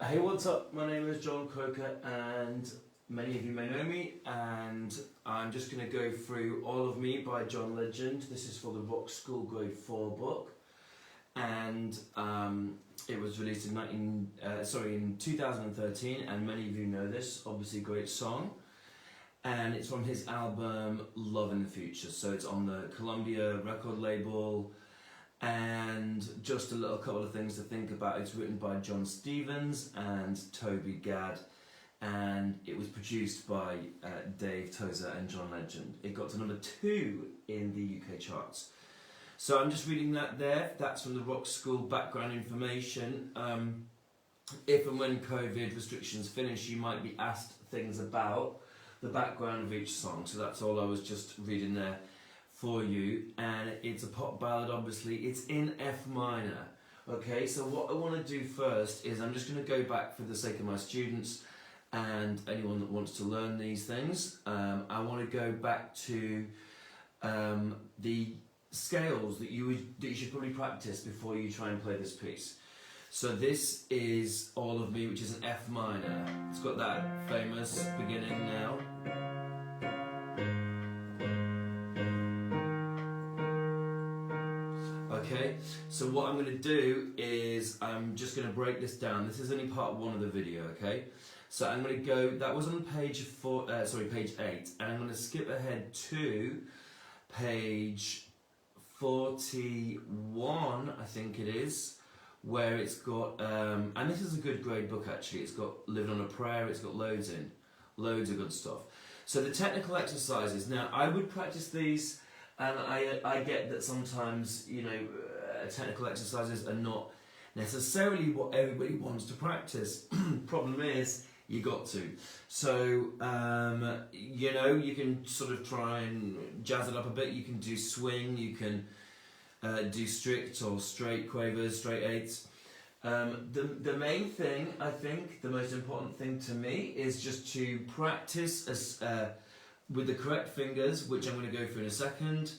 Hey, what's up? My name is John Croker, and many of you may know me, and I'm just going to go through All of Me by John Legend. This is for the Rock School Grade 4 book, and it was released in 2013, and many of you know this, obviously great song, and it's from his album Love in the Future, so it's on the Columbia record label. And just a couple of things to think about. It's written by John Stevens and Toby Gad, and it was produced by Dave Tozer and John Legend. It got to number 2 in the UK charts. So I'm just reading that there. That's from the Rock School background information. If and when COVID restrictions finish, you might be asked things about the background of each song. So that's all I was just reading there for you, and it's a pop ballad. Obviously it's in F minor. Okay, so what I want to do first is I'm just going to go back for the sake of my students and anyone that wants to learn these things. I want to go back to the scales that you should probably practice before you try and play this piece. So this is All of Me, which is an F minor. It's got that famous beginning now. Okay, so what I'm going to do is I'm just going to break this down. This is only part 1 of the video, okay? So I'm going to go, that was on page 8, and I'm going to skip ahead to page 41, I think it is, where it's got, and this is a good grade book actually, it's got Living on a Prayer, it's got loads of good stuff. So the technical exercises, now I would practice these. And I get that sometimes, technical exercises are not necessarily what everybody wants to practice. Problem is, you got to. So, you can sort of try and jazz it up a bit. You can do swing, you can do strict or straight quavers, straight eights. The main thing, I think, the most important thing to me is just to practice with the correct fingers, which I'm going to go through in a second,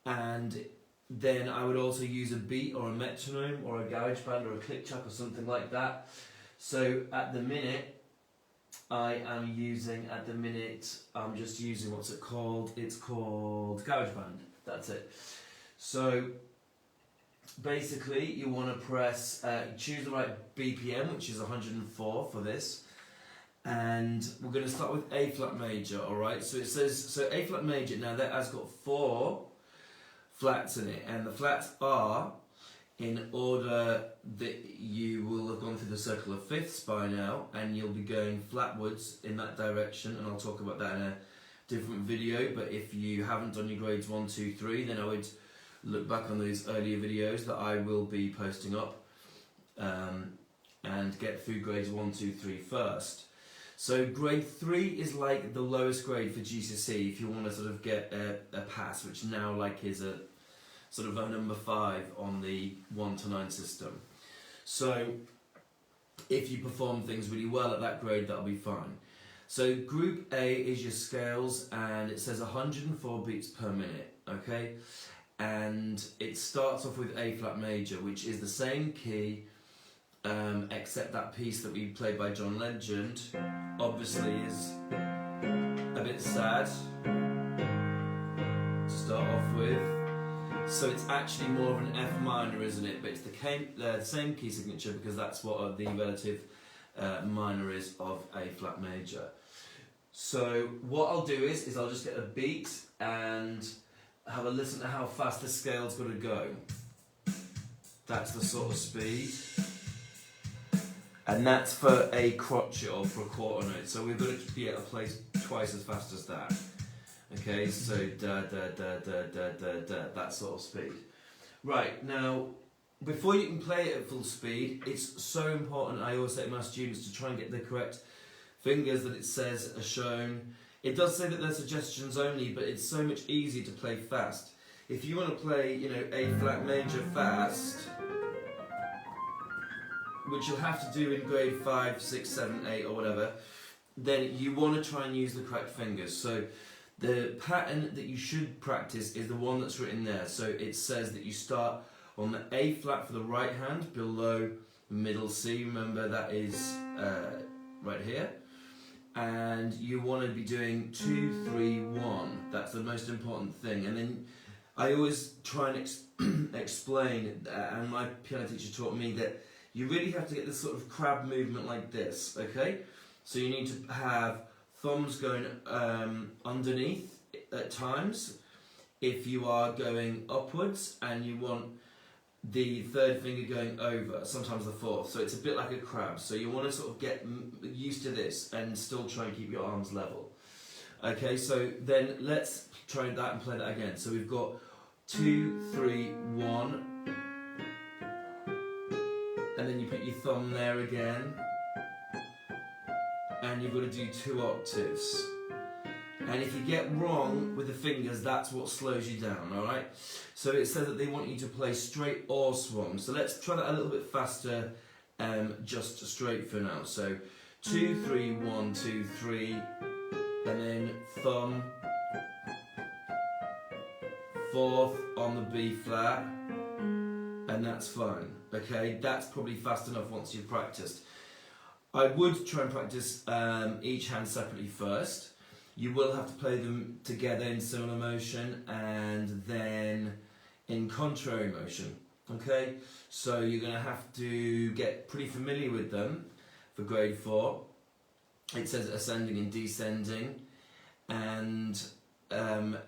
and then I would also use a beat or a metronome or a garage band or a click track or something like that. So at the minute, I'm just using, what's it called? It's called GarageBand, that's it. So basically you want to press, choose the right BPM, which is 104 for this. And we're going to start with A flat major, alright? So it says, so A flat major, now that has got 4 flats in it, and the flats are in order that you will have gone through the circle of fifths by now, and you'll be going flatwards in that direction, and I'll talk about that in a different video. But if you haven't done your grades 1, 2, 3, then I would look back on those earlier videos that I will be posting up, and get through grades 1, 2, 3 first. So grade 3 is like the lowest grade for GCSE if you want to sort of get a pass, which now is a sort of a number 5 on the 1 to 9 system. So if you perform things really well at that grade, that'll be fine. So group A is your scales, and it says 104 beats per minute, okay? And it starts off with A flat major, which is the same key, except that piece that we played by John Legend obviously is a bit sad to start off with. So it's actually more of an F minor, isn't it? But it's the same key signature because that's what the relative minor is of A flat major. So what I'll do is I'll just get a beat and have a listen to how fast the scale's got to go. That's the sort of speed. And that's for a crotchet or for a quarter note. So we've got to be able to play twice as fast as that. Okay, so da da da da da da da, that sort of speed. Right, now, before you can play it at full speed, it's so important, I always say to my students, to try and get the correct fingers that it says are shown. It does say that they're suggestions only, but it's so much easier to play fast. If you want to play, A flat major fast, which you'll have to do in grade 5, 6, 7, 8 or whatever, then you want to try and use the correct fingers. So the pattern that you should practice is the one that's written there. So it says that you start on the A flat for the right hand, below middle C, remember that is right here. And you want to be doing 2, 3, 1. That's the most important thing. And then I always try and explain, and my piano teacher taught me that you really have to get this sort of crab movement like this, okay? So you need to have thumbs going underneath at times if you are going upwards, and you want the third finger going over, sometimes the fourth. So it's a bit like a crab. So you want to sort of get used to this and still try and keep your arms level. Okay, so then let's try that and play that again. So we've got 2, 3, 1. And then you put your thumb there again. And you've got to do 2 octaves. And if you get wrong with the fingers, that's what slows you down, alright? So it says that they want you to play straight or swung. So let's try that a little bit faster, just straight for now. So 2, 3, 1, 2, 3, and then thumb, fourth on the B flat, and that's fine, okay? That's probably fast enough once you've practiced. I would try and practice each hand separately first. You will have to play them together in similar motion and then in contrary motion, okay? So you're going to have to get pretty familiar with them for grade 4. It says ascending and descending, and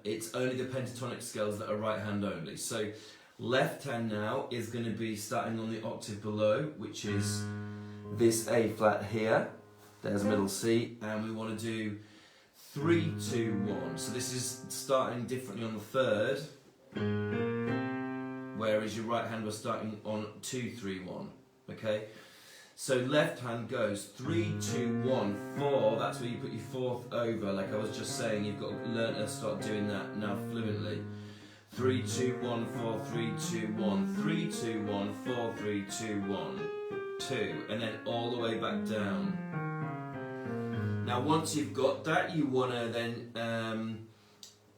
it's only the pentatonic scales that are right hand only. So left hand now is going to be starting on the octave below, which is this A flat here. There's middle C, and we want to do 3, 2, 1. So this is starting differently on the third, whereas your right hand was starting on 2, 3, 1. Okay? So left hand goes 3, 2, 1, 4. That's where you put your fourth over. Like I was just saying, you've got to learn to start doing that now fluently. 3, 2, 1, 4, 3, 2, 1, 3, 2, 1, 4, 3, 2, 1, 2. And then all the way back down. Now once you've got that, you want to then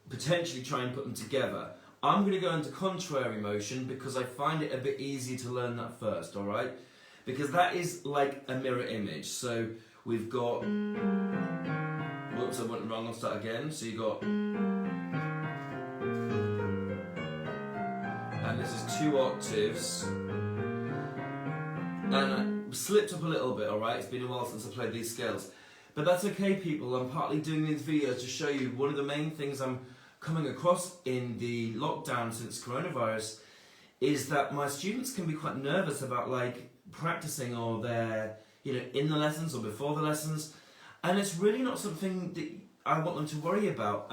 potentially try and put them together. I'm going to go into contrary motion because I find it a bit easier to learn that first, alright? Because that is like a mirror image. So we've got, whoops, I went wrong, I'll start again. So you've got, and this is 2 octaves. And I slipped up a little bit, alright? It's been a while since I played these scales. But that's okay, people. I'm partly doing these videos to show you one of the main things I'm coming across in the lockdown since coronavirus is that my students can be quite nervous about like practicing, or they're, you know, in the lessons or before the lessons, and it's really not something that I want them to worry about.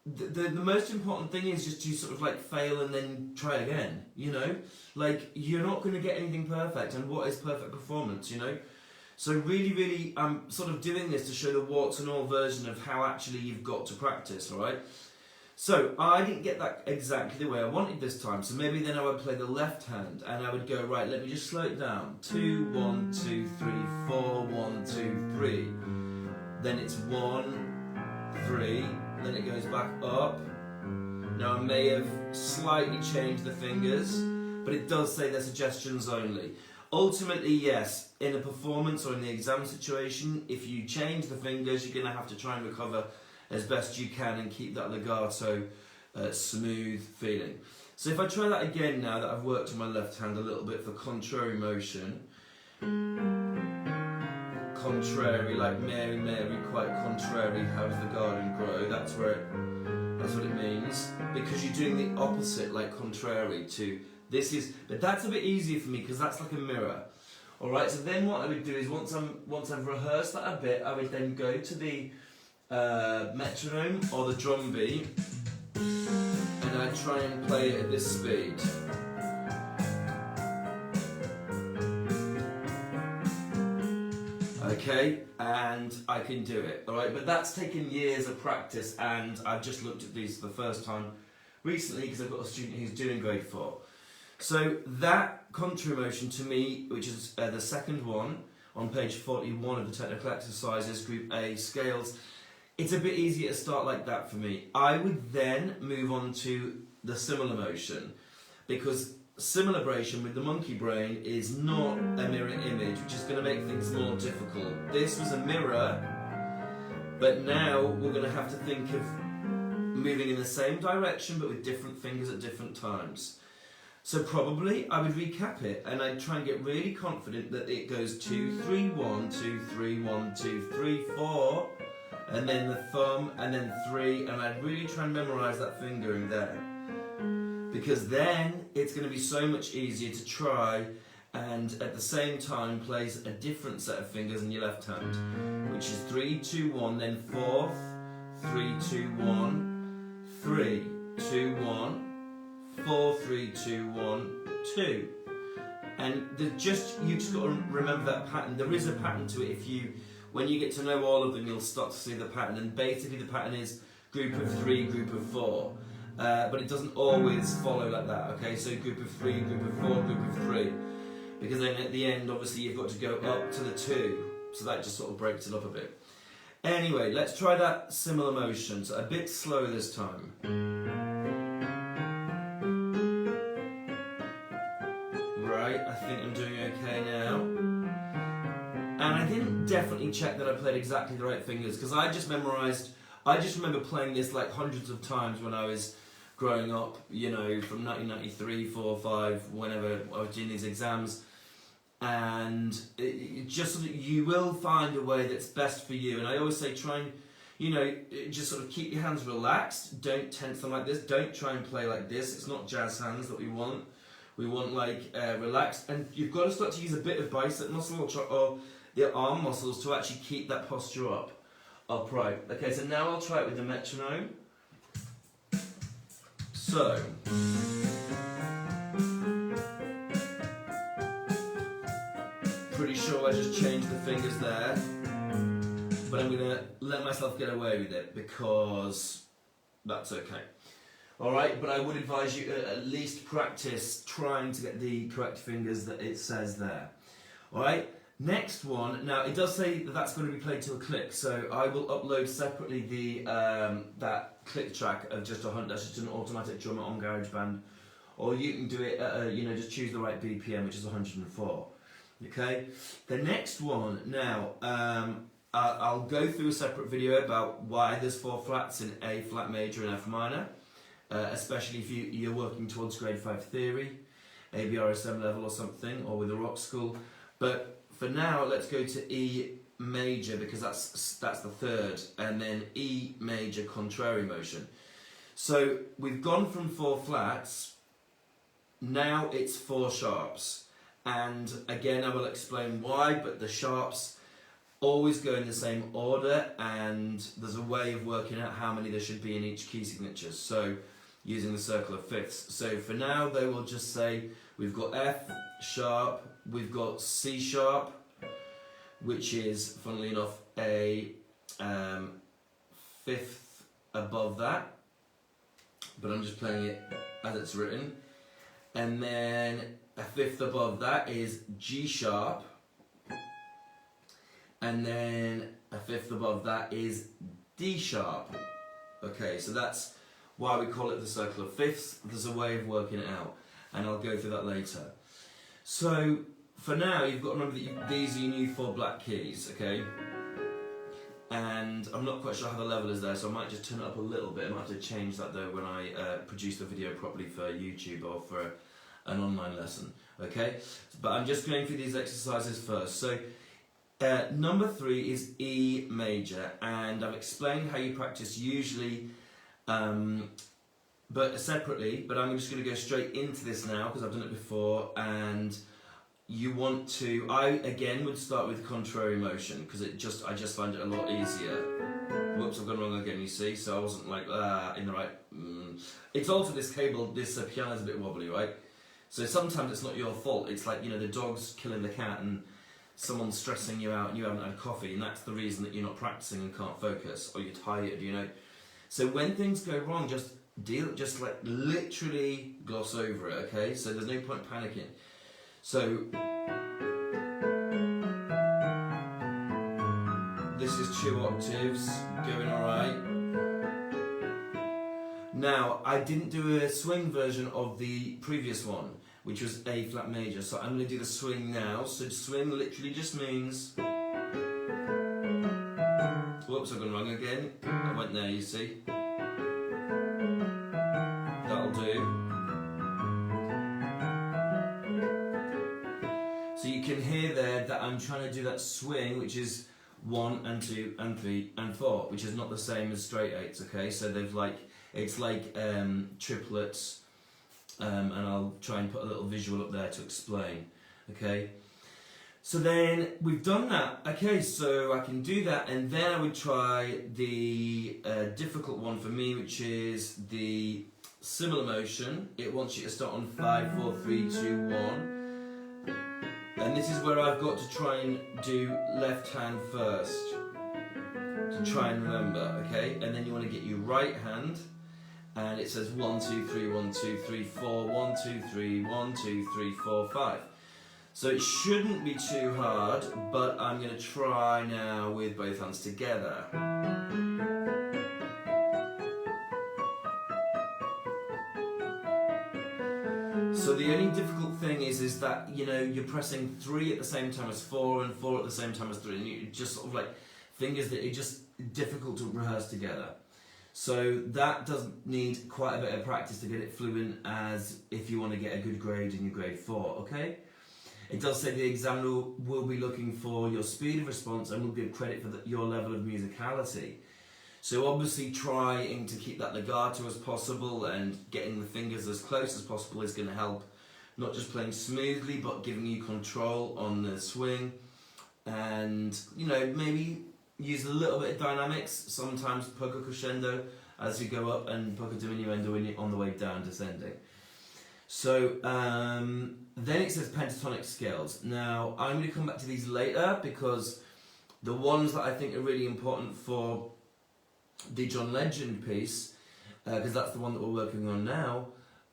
The most important thing is just to sort of like fail and then try again, you know? Like, you're not going to get anything perfect, and what is perfect performance, you know? So really, I'm sort of doing this to show the warts and all version of how actually you've got to practice, alright? So, I didn't get that exactly the way I wanted this time, so maybe then I would play the left hand, and I would go, right, let me just slow it down. 2, 1, 2, 3, 4, 1, 2, 3. Then it's 1, 3, then it goes back up. Now I may have slightly changed the fingers, but it does say they're suggestions only. Ultimately, yes, in a performance or in the exam situation, if you change the fingers, you're going to have to try and recover as best you can and keep that legato smooth feeling. So if I try that again now that I've worked on my left hand a little bit for contrary motion. Contrary, like Mary, Mary, quite contrary, how does the garden grow? That's what it means. Because you're doing the opposite, like contrary to this is, but that's a bit easier for me because that's like a mirror. Alright, so then what I would do is once I've rehearsed that a bit, I would then go to the metronome or the drum beat, and I'd try and play it at this speed. Okay, and I can do it, alright? But that's taken years of practice, and I've just looked at these for the first time recently because I've got a student who's doing grade 4. So that contrary motion to me, which is the second one on page 41 of the technical exercises, group A scales, it's a bit easier to start like that for me. I would then move on to the similar motion, because Similibration with the monkey brain is not a mirror image, which is going to make things more difficult. This was a mirror, but now we're going to have to think of moving in the same direction but with different fingers at different times. So probably I would recap it and I'd try and get really confident that it goes 2, 3, 1, 2, 3, 1, 2, 3, 4, and then the thumb, and then 3, and I'd really try and memorise that fingering there. Because then it's going to be so much easier to try and at the same time plays a different set of fingers in your left hand, which is 3, 2, 1, then 4th, 3, 2, 1, 3, 2, 1, 4, 3, 2, 1, 2. And you've just got to remember that pattern. There is a pattern to it. When you get to know all of them, you'll start to see the pattern. And basically the pattern is group of 3, group of 4. But it doesn't always follow like that, okay? So group of 3, group of 4, group of 3. Because then at the end, obviously, you've got to go up to the 2. So that just sort of breaks it up a bit. Anyway, let's try that similar motion. So a bit slower this time. Right, I think I'm doing okay now. And I didn't definitely check that I played exactly the right fingers, because I just remember playing this like hundreds of times when I was growing up, you know, from 1993, 4, 5, whenever I was doing these exams. And you will find a way that's best for you. And I always say try and, you know, just sort of keep your hands relaxed. Don't tense them like this. Don't try and play like this. It's not jazz hands that we want. We want like relaxed. And you've got to start to use a bit of bicep muscle or the arm muscles to actually keep that posture upright. Okay, so now I'll try it with the metronome. So, pretty sure I just changed the fingers there, but I'm going to let myself get away with it because that's okay. Alright, but I would advise you to at least practice trying to get the correct fingers that it says there. Alright? Next one, now it does say that that's going to be played to a click, so I will upload separately the that click track of just that's just an automatic drummer on GarageBand, or you can do it at you know, just choose the right BPM, which is 104. Okay, the next one now, I'll go through a separate video about why there's 4 flats in A flat major and F minor, especially if you're working towards grade 5 theory, ABRSM level or something, or with a rock school, but for now, let's go to E major because that's the third, and then E major contrary motion. So we've gone from 4 flats, now it's 4 sharps. And again, I will explain why, but the sharps always go in the same order, and there's a way of working out how many there should be in each key signature. So using the circle of fifths. So for now, they will just say we've got F sharp, we've got C sharp, which is, funnily enough, a fifth above that, but I'm just playing it as it's written. And then a fifth above that is G sharp, and then a fifth above that is D sharp. Okay, so that's why we call it the circle of fifths. There's a way of working it out, and I'll go through that later. So for now, you've got to remember that these are your new 4 black keys, okay? And I'm not quite sure how the level is there, so I might just turn it up a little bit. I might have to change that though when I produce the video properly for YouTube or for an online lesson, okay? But I'm just going through these exercises first. So number 3 is E major, and I've explained how you practice usually, but separately, but I'm just going to go straight into this now because I've done it before. And you want to, I again would start with contrary motion because I just find it a lot easier. Whoops, I've gone wrong again, you see, so I wasn't like in the right. It's also this cable, this piano's a bit wobbly, right? So sometimes it's not your fault. It's like, you know, the dog's killing the cat and someone's stressing you out and you haven't had coffee, and that's the reason that you're not practicing and can't focus, or you're tired, you know. So when things go wrong, just like literally gloss over it, okay? So there's no point panicking. So this is 2 octaves, going alright. Now, I didn't do a swing version of the previous one. which was A flat major. So I'm going to do the swing now. So swing literally just means... Whoops, I've gone wrong again. I went there, you see. That'll do. So you can hear there that I'm trying to do that swing, which is 1 and 2 and 3 and 4, which is not the same as straight 8s, okay? So they've it's like triplets, and I'll try and put a little visual up there to explain, okay? So then we've done that, okay, so I can do that, and then I would try the difficult one for me, which is the similar motion. It wants you to start on 5, 4, 3, 2, 1. And this is where I've got to try and do left hand first, to try and remember, okay? And then you want to get your right hand, and it says 1, 2, 3, 1, 2, 3, 4, 1, 2, 3, 1, 2, 3, 4, 5. So it shouldn't be too hard, but I'm going to try now with both hands together. So the only difficult thing is that, you know, you're pressing 3 at the same time as 4 and 4 at the same time as 3, and you just sort of like fingers that are just difficult to rehearse together. So that does need quite a bit of practice to get it fluent, as if you want to get a good grade in your grade 4, okay? It does say the examiner will be looking for your speed of response and will give credit for your level of musicality. So obviously trying to keep that legato as possible and getting the fingers as close as possible is going to help, not just playing smoothly, but giving you control on the swing. And, you know, maybe use a little bit of dynamics, sometimes poco crescendo as you go up and poco diminuendo on the way down, descending. So then it says pentatonic scales. Now I'm going to come back to these later, because the ones that I think are really important for the John Legend piece, because that's the one that we're working on now,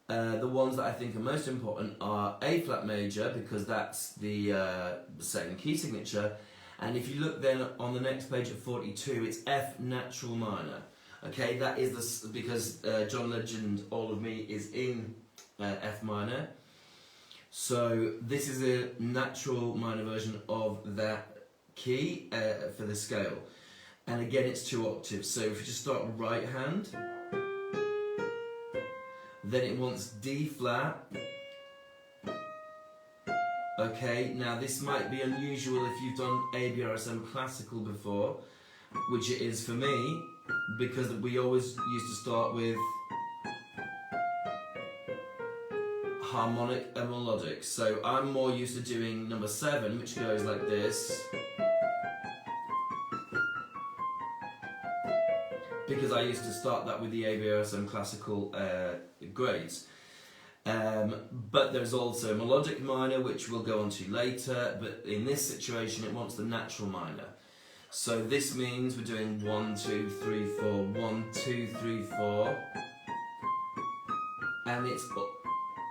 the ones that I think are most important are A flat major, because that's the second key signature, and if you look then on the next page at 42, it's F natural minor. Okay, that is because John Legend, All of Me, is in F minor. So this is a natural minor version of that key for the scale. And again, it's 2 octaves. So if you just start right hand, then it wants D flat. Okay, now this might be unusual if you've done ABRSM classical before, which it is for me, because we always used to start with harmonic and melodic. So I'm more used to doing number 7, which goes like this, because I used to start that with the ABRSM classical grades. But there's also melodic minor, which we'll go on to later, but in this situation it wants the natural minor. So this means we're doing 1, 2, 3, 4, 1, 2, 3, 4, and it's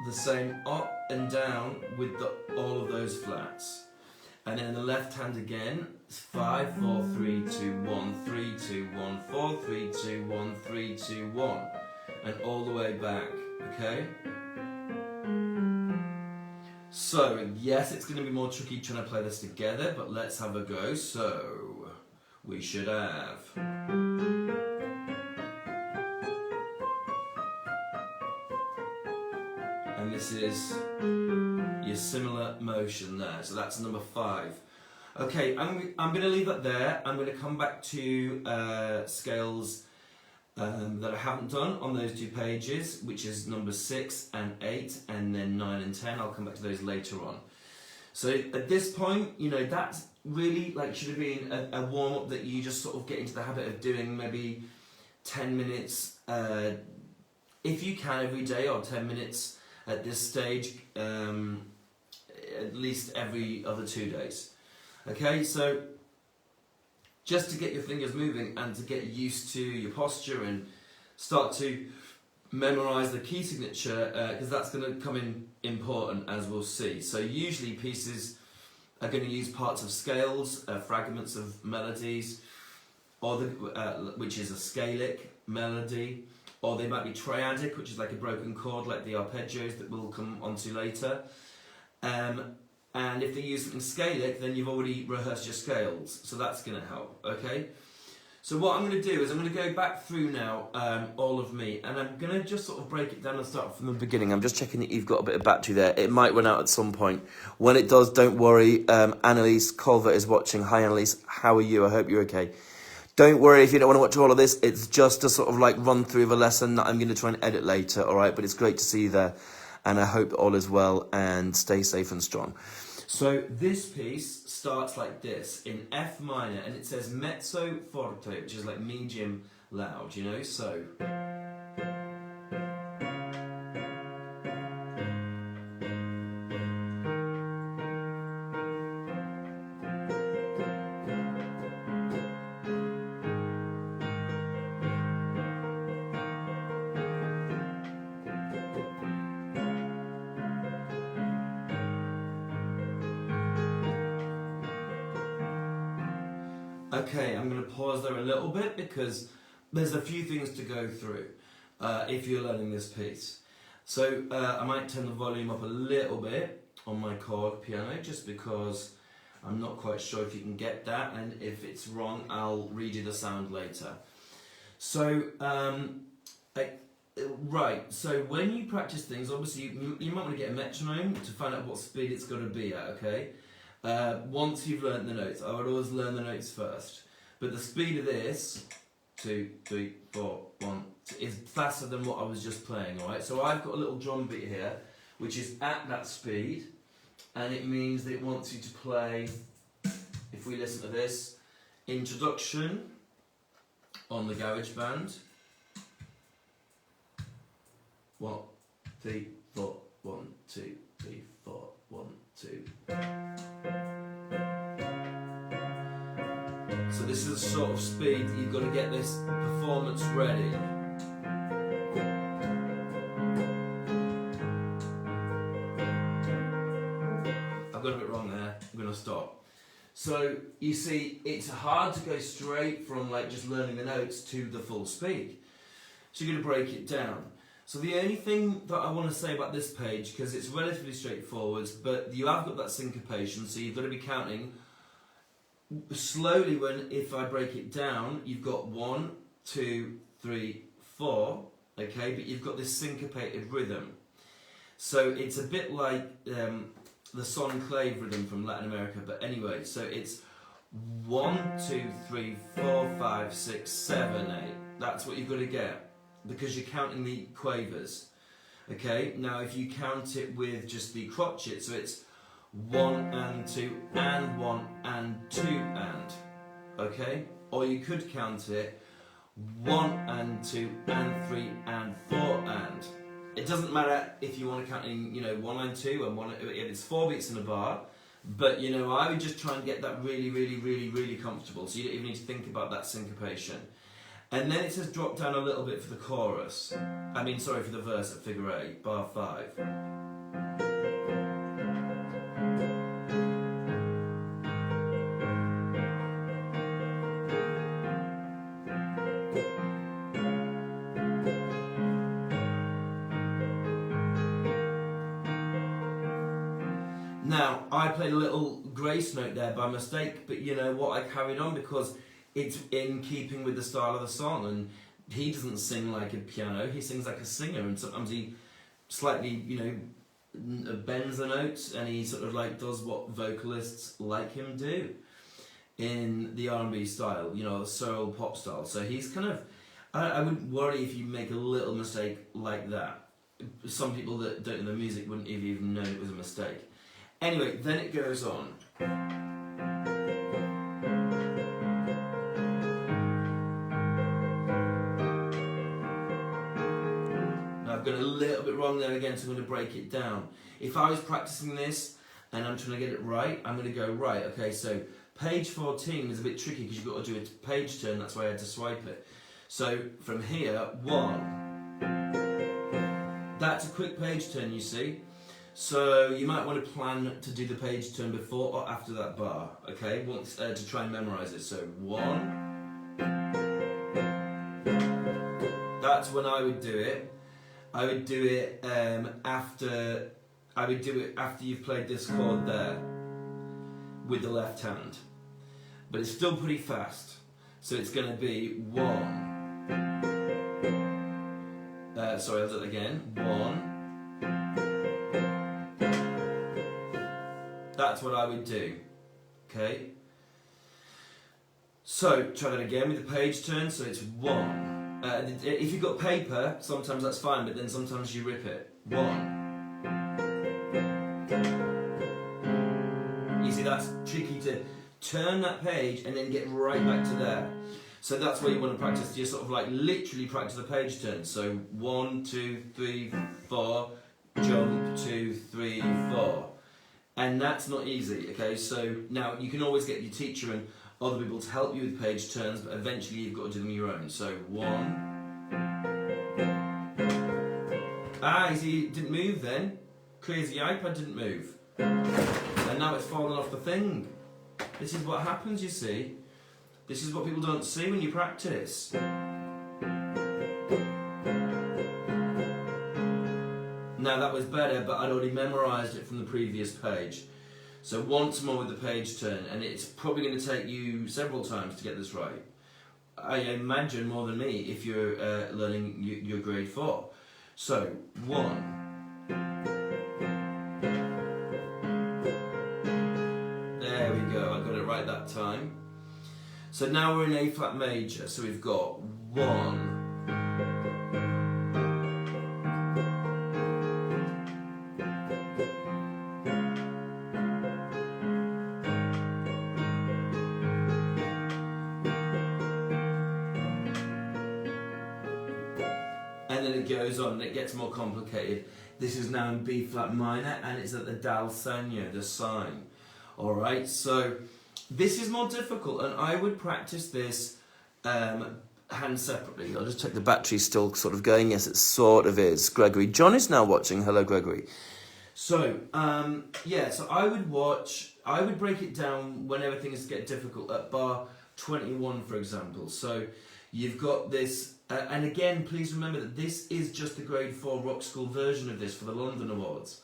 the same up and down with all of those flats. And then the left hand again, 5, 4, 3, 2, 1, 3, 2, 1, 4, 3, 2, 1, 3, 2, 1, and all the way back, okay? So, yes, it's going to be more tricky trying to play this together, but let's have a go. So, we should have... And this is your similar motion there, so that's number 5. Okay, I'm going to leave that there. I'm going to come back to scales that I haven't done on those 2 pages, which is number 6 and 8, and then 9 and 10. I'll come back to those later on. So at this point, you know, that's really like should have been a warm-up that you just sort of get into the habit of doing, maybe 10 minutes, if you can, every day, or 10 minutes at this stage, at least every other 2 days. Okay, so just to get your fingers moving and to get used to your posture and start to memorize the key signature, because that's going to come in important, as we'll see. So usually pieces are going to use parts of scales, fragments of melodies, or which is a scalic melody, or they might be triadic, which is like a broken chord, like the arpeggios that we'll come onto later. And if they use something scalic, then you've already rehearsed your scales, so that's going to help, okay? So what I'm going to do is I'm going to go back through now, All of Me, and I'm going to just sort of break it down and start from the beginning. I'm just checking that you've got a bit of battery there. It might run out at some point. When it does, don't worry. Annalise Culver is watching. Hi, Annalise. How are you? I hope you're okay. Don't worry if you don't want to watch all of this. It's just a sort of like run through of a lesson that I'm going to try and edit later, all right? But it's great to see you there, and I hope all is well, and stay safe and strong. So this piece starts like this, in F minor, and it says mezzo forte, which is like medium loud, you know, so. Okay, I'm going to pause there a little bit because there's a few things to go through if you're learning this piece. So I might turn the volume up a little bit on my chord piano just because I'm not quite sure if you can get that, and if it's wrong I'll read you the sound later. So, right, so when you practice things, obviously you might want to get a metronome to find out what speed it's got to be at, okay? Once you've learnt the notes, I would always learn the notes first. But the speed of this, 2, 3, 4, 1, is faster than what I was just playing, alright? So I've got a little drum beat here, which is at that speed, and it means that it wants you to play, if we listen to this, Introduction on the GarageBand. 1, 3, 4, 1, 2, 3, 4, 1, 2. So this is the sort of speed that you've got to get this performance ready. I've got a bit wrong there, I'm going to stop. So you see, it's hard to go straight from like just learning the notes to the full speed. So you're going to break it down. So the only thing that I want to say about this page, because it's relatively straightforward, but you have got that syncopation, so you've got to be counting slowly. If I break it down, you've got 1, 2, 3, 4, okay, but you've got this syncopated rhythm. So it's a bit like the son clave rhythm from Latin America, but anyway, so it's 1, 2, 3, 4, 5, 6, 7, 8. That's what you've got to get, because you're counting the quavers. Okay, now if you count it with just the crotchet, so it's 1 and 2 and 1 and 2 and, okay? Or you could count it 1 and 2 and 3 and 4 and. It doesn't matter if you want to count in, you know, 1 and 2 and 1, it's 4 beats in a bar, but you know, I would just try and get that really, really, really, really comfortable, so you don't even need to think about that syncopation. And then it says drop down a little bit for the chorus. For the verse at figure 8, bar 5. Now, I played a little grace note there by mistake, but you know what, I carried on because it's in keeping with the style of the song, and he doesn't sing like a piano, he sings like a singer, and sometimes he slightly, you know, bends the notes, and he sort of like does what vocalists like him do in the R&B style, you know, soul pop style. So he's kind of, I wouldn't worry if you make a little mistake like that. Some people that don't know the music wouldn't have even known it was a mistake. Anyway, then it goes on. Got a little bit wrong there again, so I'm going to break it down. If I was practicing this and I'm trying to get it right, I'm going to go right. Okay, so page 14 is a bit tricky because you've got to do a page turn, that's why I had to swipe it. So from here, 1. That's a quick page turn, you see. So you might want to plan to do the page turn before or after that bar, okay, once to try and memorize it. So 1. That's when I would do it. I would do it after you've played this chord there with the left hand. But it's still pretty fast. So it's going to be 1. Sorry, I'll do it again. 1. That's what I would do. Okay? So, try that again with the page turn. So it's 1. If you've got paper, sometimes that's fine, but then sometimes you rip it. 1. You see, that's tricky to turn that page and then get right back to there. So that's where you want to practice. You sort of like literally practice the page turn. So 1, 2, 3, 4, jump, 2, 3, 4. And that's not easy, okay? So now you can always get your teacher and other people to help you with page turns, but eventually you've got to do them your own. So 1. You see, it didn't move then. Crazy iPad didn't move. And now it's fallen off the thing. This is what happens, you see. This is what people don't see when you practice. Now that was better, but I'd already memorised it from the previous page. So once more with the page turn, and it's probably going to take you several times to get this right. I imagine more than me if you're learning your grade 4. So 1. There we go, I got it right that time. So now we're in A flat major, so we've got 1. And then it goes on and it gets more complicated. This is now in B flat minor and it's at the dal segno, the sign. Alright, so this is more difficult and I would practice this hand separately. I'll just check the battery's still sort of going. Yes, it sort of is. Gregory. John is now watching. Hello, Gregory. So, yeah, so I would break it down whenever things get difficult at bar 21, for example. So you've got this, and again, please remember that this is just the grade 4 rock school version of this for the London Awards.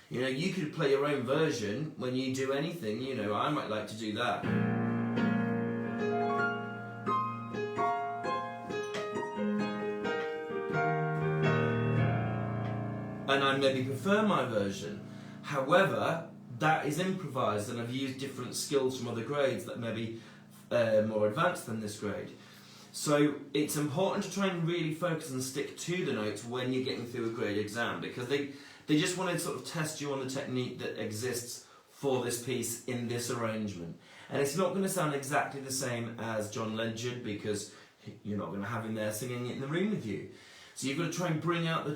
You know, you could play your own version when you do anything, you know, I might like to do that. And I maybe prefer my version. However, that is improvised and I've used different skills from other grades that may be more advanced than this grade. So it's important to try and really focus and stick to the notes when you're getting through a grade exam because they just want to sort of test you on the technique that exists for this piece in this arrangement. And it's not going to sound exactly the same as John Legend because you're not going to have him there singing it in the room with you. So you've got to try and bring out the